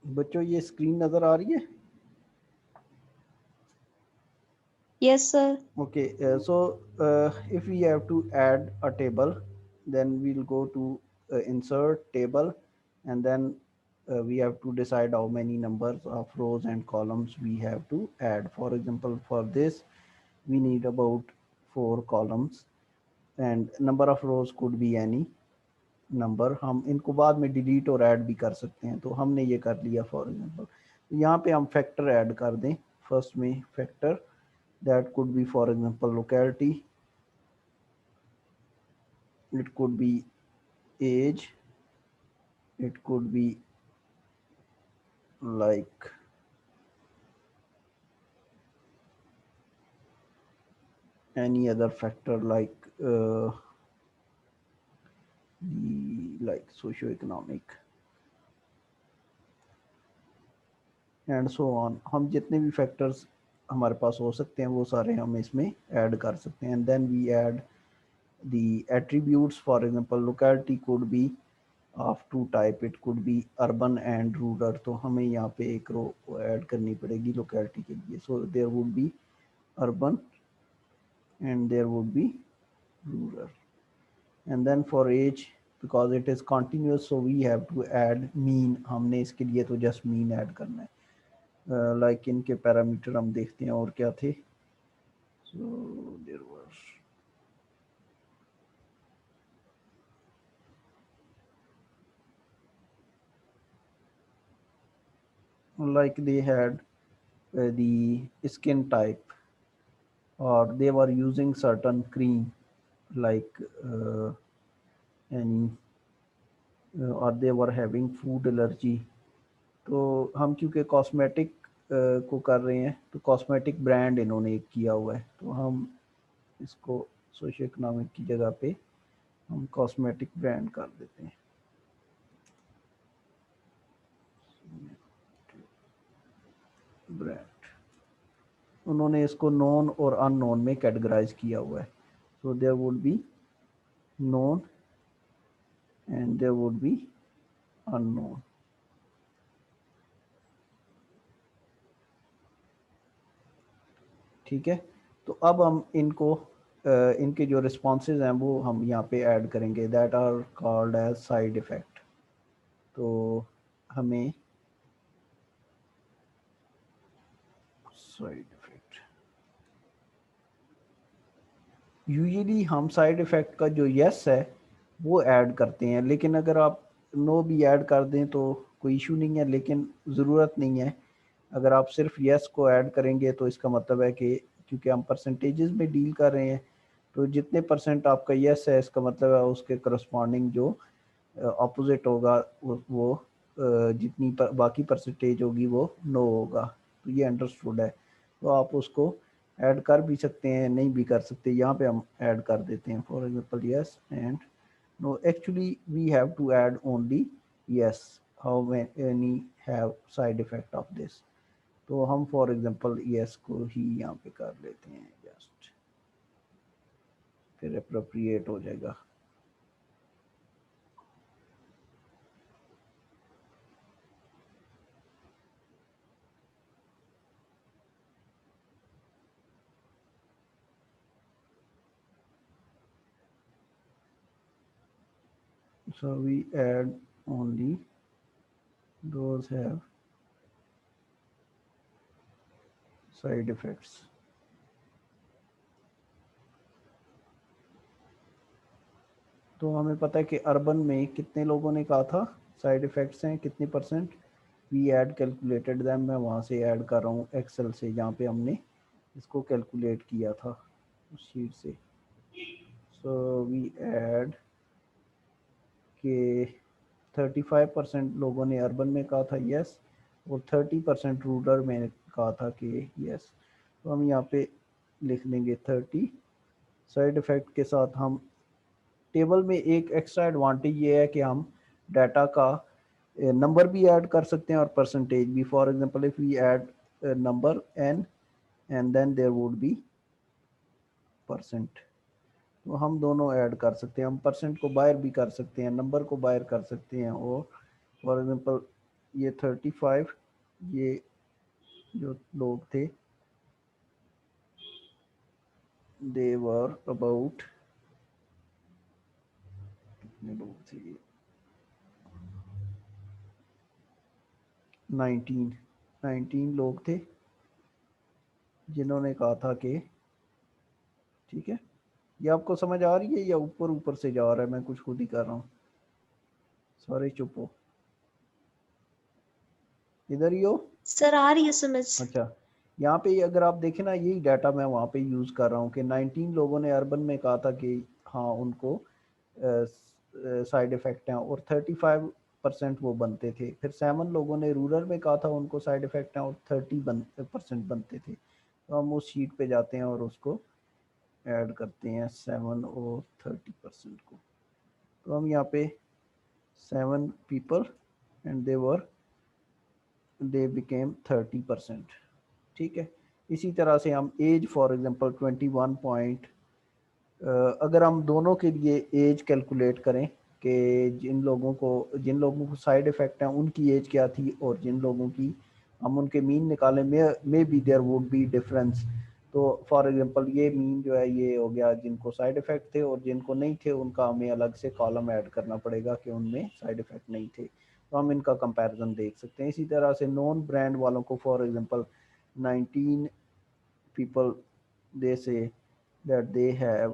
बच्चों ये स्क्रीन नज़र आ रही है? Yes, sir. Okay, if we have to add a table, then we'll go to insert table, and then we have to decide how many numbers of rows and columns we have to add. For example, for this, we need about 4 columns, and number of rows could be any number. हम इनको बाद में delete और add भी कर सकते हैं, तो हमने ये कर लिया फॉर एग्जांपल. यहाँ पे हम फैक्टर ऐड कर दें. फर्स्ट में factor that could be for example locality, it could be age, it could be like any other factor like the like socio-economic and so on. हम जितने भी फैक्टर्स हमारे पास हो सकते हैं वो सारे हम इसमें ऐड कर सकते हैं. And then we add the attributes. For example, locality could be of two type, it could be urban and rural. तो हमें यहाँ पे एक रो ऐड करनी पड़ेगी locality के लिए. So there would be urban and there would be rural. And then for age, because it is continuous, so we have to add mean. हमने इसके लिए तो just mean ऐड करना है. Like इनके पैरामीटर हम देखते हैं और क्या थे. So there was like they had the skin type, or they were using certain cream like any or they were having food allergy. तो हम क्योंकि कॉस्मेटिक को कर रहे हैं, तो कॉस्मेटिक ब्रांड इन्होंने एक किया हुआ है, तो हम इसको सोशो इकोनॉमिक की जगह पे हम कॉस्मेटिक ब्रांड कर देते हैं. ब्रांड उन्होंने इसको नोन और अननोन में कैटेगराइज किया हुआ है. So there would be known and there would be unknown. ठीक है. तो अब हम इनको इनके जो रिस्पॉन्सेज हैं वो हम यहाँ पे ऐड करेंगे, that are called as side effect. तो हमें साइड इफ़ेक्ट यूजुअली हम साइड इफ़ेक्ट का जो यस है वो ऐड करते हैं, लेकिन अगर आप नो भी ऐड कर दें तो कोई इशू नहीं है, लेकिन ज़रूरत नहीं है. अगर आप सिर्फ यस को ऐड करेंगे तो इसका मतलब है कि क्योंकि हम परसेंटेजेस में डील कर रहे हैं, तो जितने परसेंट आपका यस है इसका मतलब है उसके करस्पॉन्डिंग जो अपोजिट होगा वो जितनी बाकी परसेंटेज होगी वो नो होगा. तो ये अंडरस्टूड है. तो आप उसको ऐड कर भी सकते हैं, नहीं भी कर सकते. यहाँ पे हम ऐड कर देते हैं for example yes and no. Actually we have to add only yes. How many have side effect of this. तो हम फॉर एग्जांपल यस को ही यहाँ पे कर लेते हैं जस्ट, फिर अप्रोप्रिएट हो जाएगा. So we add only those have side effects. तो हमें पता है कि अर्बन में कितने लोगों ने कहा था साइड इफ़ेक्ट्स हैं कितने percent. We had calculated them. मैं वहाँ से ऐड कर रहा हूँ एक्सेल से, जहाँ पे हमने इसको कैलकुलेट किया था उस शीट से. सो वी ऐड के 35% लोगों ने अर्बन में कहा था यस, और 30% रूरल में कहा था कि यस. तो हम यहाँ पे लिख देंगे 30. साइड इफ़ेक्ट के साथ हम टेबल में एक एक्स्ट्रा एडवांटेज ये है कि हम डाटा का नंबर भी ऐड कर सकते हैं और परसेंटेज भी. For example if we add number N and then there would be percent, तो हम दोनों ऐड कर सकते हैं. हम परसेंट को बायर भी कर सकते हैं, नंबर को बायर कर सकते हैं, और फॉर एग्जांपल ये 35, ये जो लोग थे दे वर अबाउट, कितने लोग थे ये, 19 लोग थे जिन्होंने कहा था कि, ठीक है, ये आपको समझ आ रही है या ऊपर ऊपर से जा रहा है, मैं कुछ खुद ही कर रहा हूँ, सारे चुप हो, इधर ही हो। सर आ रही है समझ। अच्छा, यहाँ पे अगर आप देखें ना, यही डाटा मैं वहाँ पे यूज़ कर रहा हूँ कि 19 लोगों ने अर्बन में कहा था कि हाँ उनको साइड इफ़ेक्ट हैं, और 35% वो बनते थे। फिर 7 लोगों ने रूरल में कहा था उनको साइड इफ़ेक्ट हैं, और 30% बनते थे। तो हम उस शीट पे जाते हैं और उसको ऐड करते हैं 7 और 30% को। तो हम यहाँ पे 7 पीपल एंड दे बिकेम 30%। ठीक है, इसी तरह से हम एज फॉर एग्जांपल 21 पॉइंट, अगर हम दोनों के लिए एज कैलकुलेट करें कि जिन लोगों को साइड इफ़ेक्ट हैं उनकी एज क्या थी, और जिन लोगों की हम उनके मीन निकालें, maybe there would be difference. तो फॉर एग्जांपल ये मीन जो है ये हो गया जिनको साइड इफ़ेक्ट थे, और जिनको नहीं थे उनका हमें अलग से कॉलम ऐड करना पड़ेगा कि उनमें साइड इफ़ेक्ट नहीं थे। तो हम इनका कंपैरिजन देख सकते हैं। इसी तरह से नॉन ब्रांड वालों को for example 19 people they say that they have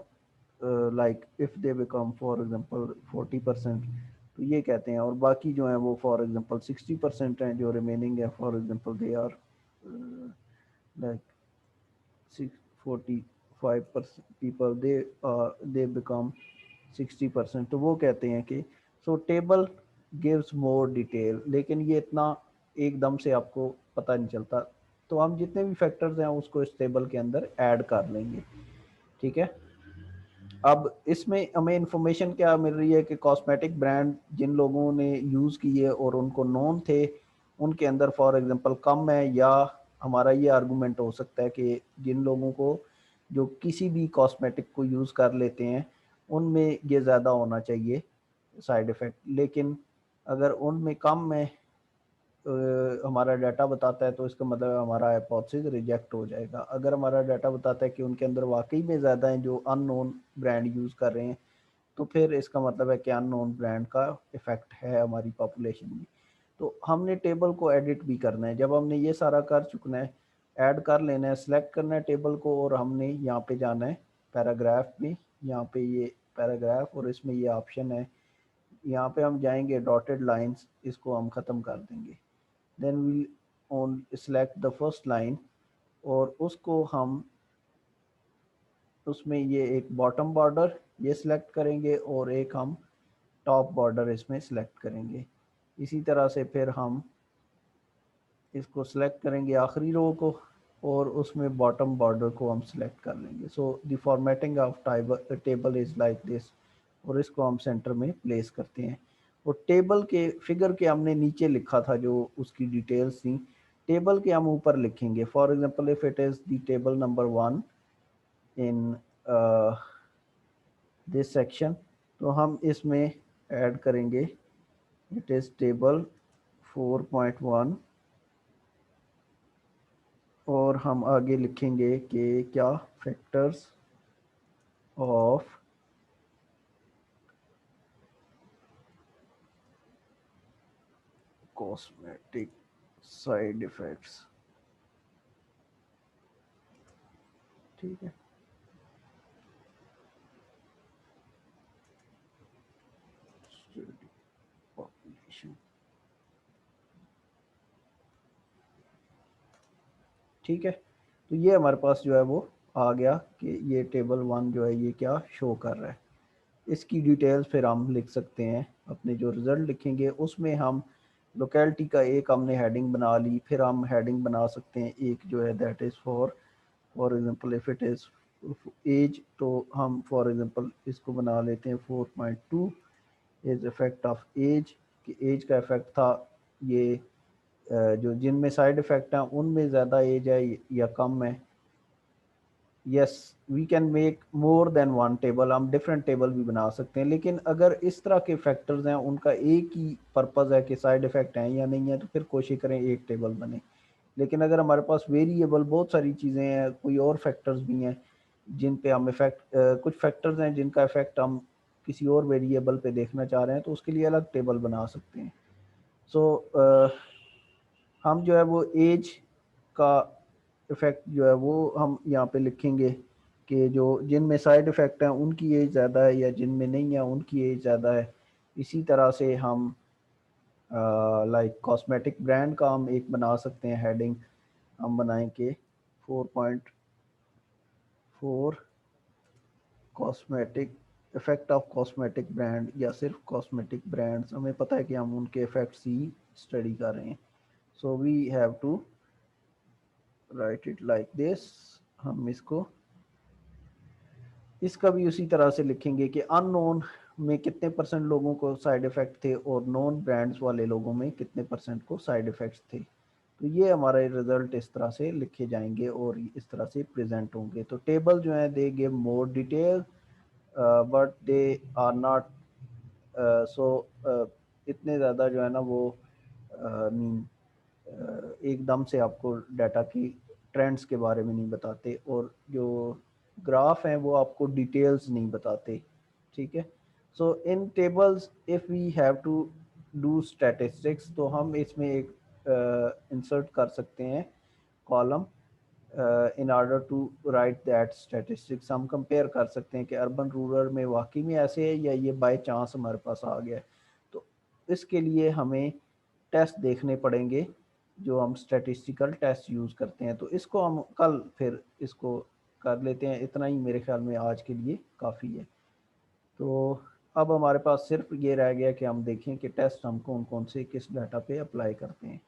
like if they become for example 40%, तो ये कहते हैं, और बाकी जो है वो फॉर एग्जांपल 60% हैं जो रिमेनिंग है, for example they are like 45% people they become 60%। तो वो कहते हैं कि सो टेबल गिव्स मोर डिटेल, लेकिन ये इतना एकदम से आपको पता नहीं चलता। तो हम जितने भी फैक्टर्स हैं उसको इस टेबल के अंदर ऐड कर लेंगे। ठीक है, अब इसमें हमें इंफॉर्मेशन क्या मिल रही है कि कॉस्मेटिक ब्रांड जिन लोगों ने यूज़ किए और उनको नॉन थे, उनके अंदर फॉर एग्जांपल कम है, या हमारा ये आर्गूमेंट हो सकता है कि जिन लोगों को जो किसी भी कॉस्मेटिक को यूज़ कर लेते हैं उनमें ये ज़्यादा होना चाहिए साइड इफ़ेक्ट, लेकिन अगर उनमें कम है हमारा डाटा बताता है, तो इसका मतलब हमारा हाइपोथेसिस रिजेक्ट हो जाएगा। अगर हमारा डाटा बताता है कि उनके अंदर वाकई में ज़्यादा हैं जो अननोन ब्रांड यूज़ कर रहे हैं, तो फिर इसका मतलब है कि अननोन ब्रांड का इफ़ेक्ट है हमारी पॉपुलेशन में। तो हमने टेबल को एडिट भी करना है। जब हमने ये सारा कर चुकना है, ऐड कर लेना है, सेलेक्ट करना है टेबल को, और हमने यहाँ पे जाना है पैराग्राफ में, यहाँ पे ये पैराग्राफ और इसमें ये ऑप्शन है, यहाँ पे हम जाएंगे डॉटेड लाइंस, इसको हम ख़त्म कर देंगे। Then we on select the first line, और उसको हम उसमें ये एक बॉटम बॉर्डर ये सिलेक्ट करेंगे, और एक हम टॉप बॉर्डर इसमें सिलेक्ट करेंगे। इसी तरह से फिर हम इसको सिलेक्ट करेंगे आखिरी रो को, और उसमें बॉटम बॉर्डर को हम सिलेक्ट कर लेंगे। So the formatting of table is like this, और इसको हम सेंटर में प्लेस करते हैं। और टेबल के फिगर के हमने नीचे लिखा था जो उसकी डिटेल्स थी, टेबल के हम ऊपर लिखेंगे। For example if it is the table number 1 in this section, तो हम इसमें ऐड करेंगे इट इज़ टेबल 4.1, और हम आगे लिखेंगे कि क्या factors of cosmetic side effects. ठीक है, पॉपुलेशन। ठीक है, तो ये हमारे पास जो है वो आ गया कि ये टेबल 1 जो है ये क्या शो कर रहा है। इसकी डिटेल्स फिर हम लिख सकते हैं, अपने जो रिज़ल्ट लिखेंगे उसमें हम लोकेलिटी का एक हमने हेडिंग बना ली, फिर हम हेडिंग बना सकते हैं एक जो है that is for example if it is age, तो हम फॉर एग्जांपल इसको बना लेते हैं 4.2 इज इफेक्ट ऑफ एज, कि एज का इफेक्ट था ये जो जिनमें साइड इफ़ेक्ट हैं उनमें ज़्यादा एज है या कम है। Yes we can make more than one table, हम डिफरेंट टेबल भी बना सकते हैं, लेकिन अगर इस तरह के फैक्टर्स हैं उनका एक ही पर्पज़ है कि साइड इफ़ेक्ट हैं या नहीं है, तो फिर कोशिश करें एक टेबल बने। लेकिन अगर हमारे पास वेरिएबल बहुत सारी चीज़ें हैं, कोई और फैक्टर्स भी हैं जिन पे हम इफेक्ट कुछ फैक्टर्स हैं जिनका इफेक्ट हम किसी और वेरिएबल पे देखना चाह रहे हैं, तो उसके लिए अलग टेबल बना सकते हैं। सो हम जो है वो एज का इफ़ेक्ट जो है वो हम यहाँ पे लिखेंगे कि जो जिनमें साइड इफ़ेक्ट हैं उनकी एज ज़्यादा है या जिनमें नहीं है उनकी एज ज़्यादा है। इसी तरह से हम लाइक कॉस्मेटिक ब्रांड का हम एक बना सकते हैं हेडिंग, हम बनाएंगे 4.4 cosmetic effect of cosmetic brand, या सिर्फ कॉस्मेटिक ब्रांड्स, हमें पता है कि हम उनके इफेक्ट्स ही स्टडी कर रहे हैं। So we have to write it like this. हम इसका भी उसी तरह से लिखेंगे कि अननोन में कितने परसेंट लोगों को साइड इफ़ेक्ट थे और नॉन ब्रांड्स वाले लोगों में कितने परसेंट को साइड इफ़ेक्ट्स थे। तो ये हमारे रिजल्ट इस तरह से लिखे जाएंगे और इस तरह से प्रेजेंट होंगे। तो टेबल जो है they give more detail but they are not so इतने ज़्यादा जो है ना वो मीन एकदम से आपको डाटा की ट्रेंड्स के बारे में नहीं बताते, और जो ग्राफ हैं वो आपको डिटेल्स नहीं बताते। ठीक है। So in tables if we have to do statistics, तो हम इसमें एक इंसर्ट कर सकते हैं column in order to write that statistics. हम कंपेयर कर सकते हैं कि अर्बन रूरल में वाकई में ऐसे है या ये बाय चांस हमारे पास आ गया है। तो इसके लिए हमें टेस्ट देखने पड़ेंगे जो हम स्टैटिस्टिकल टेस्ट यूज़ करते हैं। तो इसको हम कल फिर इसको कर लेते हैं। इतना ही मेरे ख्याल में आज के लिए काफ़ी है। तो अब हमारे पास सिर्फ ये रह गया कि हम देखें कि टेस्ट हम कौन कौन से किस डाटा पे अप्लाई करते हैं।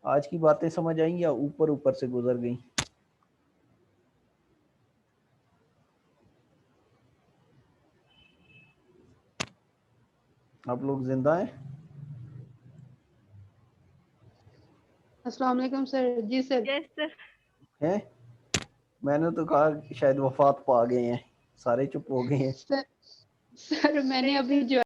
आज की बातें समझ आई या ऊपर ऊपर से गुजर गई? आप लोग जिंदा हैं? अस्सलाम वालेकुम सर। जी सर। Yes sir. हैं? मैंने तो कहा कि शायद वफात पा गए हैं, सारे चुप हो गए हैं। सर मैंने नहीं अभी सर।